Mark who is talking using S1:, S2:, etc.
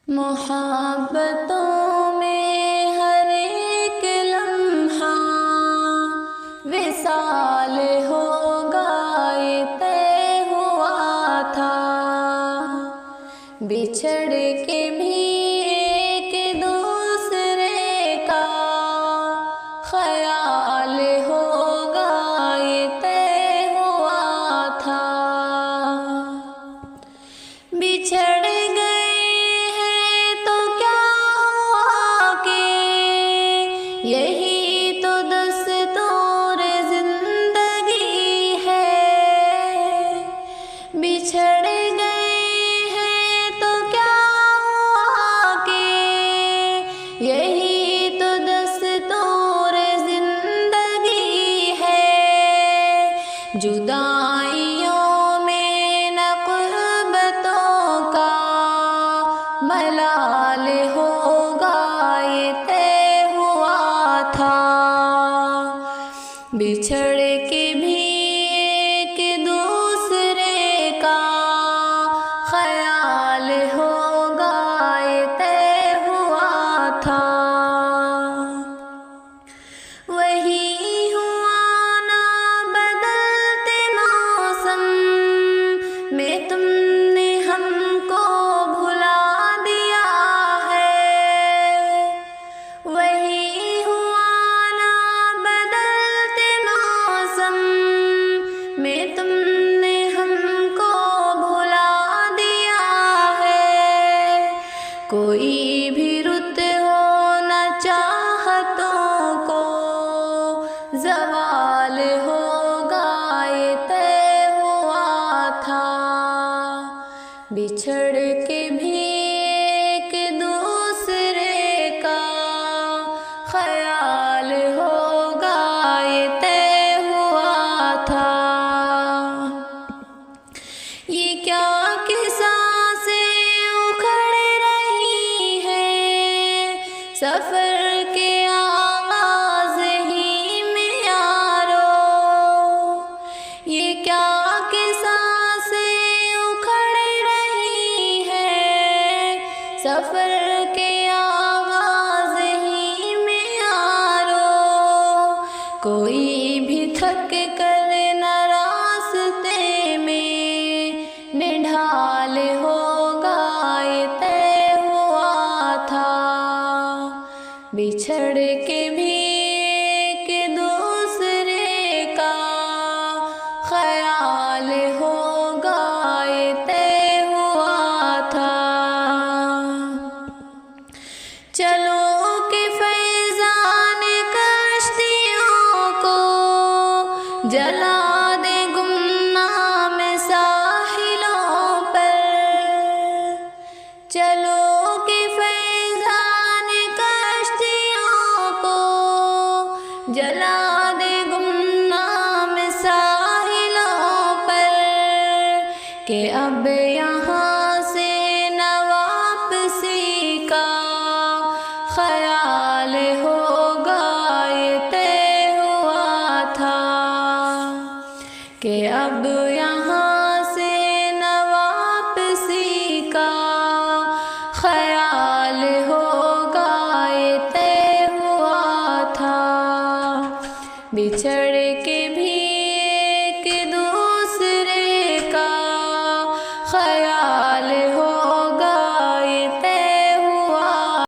S1: محبتوں میں ہر ایک لمحہ وصال ہوگا یہ طے ہوا تھا، بچھڑ کے بھی ایک دوسرے کا خیال ہوگا یہ طے ہوا تھا۔ بچھڑ یہی تو دستور زندگی ہے، بچھڑ گئے ہیں تو کیا ہوا کہ یہی تو دستور زندگی ہے۔ جدائیوں میں نہ قربتوں کا ملال ہوگا یہ طے تھا، بچھڑ کے بھی ایک دوسرے کا خیال ہوگا یہ طے ہوا تھا۔ وہی ہوا نا بدلتے موسم میں تم نے ہم کو بھلا دیا ہے، وہی میں تم نے ہم کو بھلا دیا ہے۔ کوئی بھی رت ہو نہ چاہتوں کو زوال ہوگا یہ طے ہوا تھا، بچھڑ کے بھی ایک دوسرے کا خیال ہوگا یہ طے تھا۔ یہ کیا قصہ سے اکھڑ رہی ہے سفر کے آغاز ہی میں یارو، یہ کیا قصہ سے اکھڑ رہی ہے سفر کے آغاز ہی میں یارو، کوئی بھی تھک کر نہ راستے میں نڈھال ہوگا یہ طے ہوا تھا، بچھڑ کے بھی ایک دوسرے کا خیال ہوگا یہ طے ہوا تھا۔ چلو کہ فیضان کشتیوں کو جلا دے گمنام ساحلوں پر، چلو کہ فیضان کشتیوں کو جلا دے گمنام ساحلوں پر، کہ اب یہاں سے نہ واپسی کا خیال ہوگا یہ طے ہوا تھا، کہ اب یہاں سے نہ واپسی کا خیال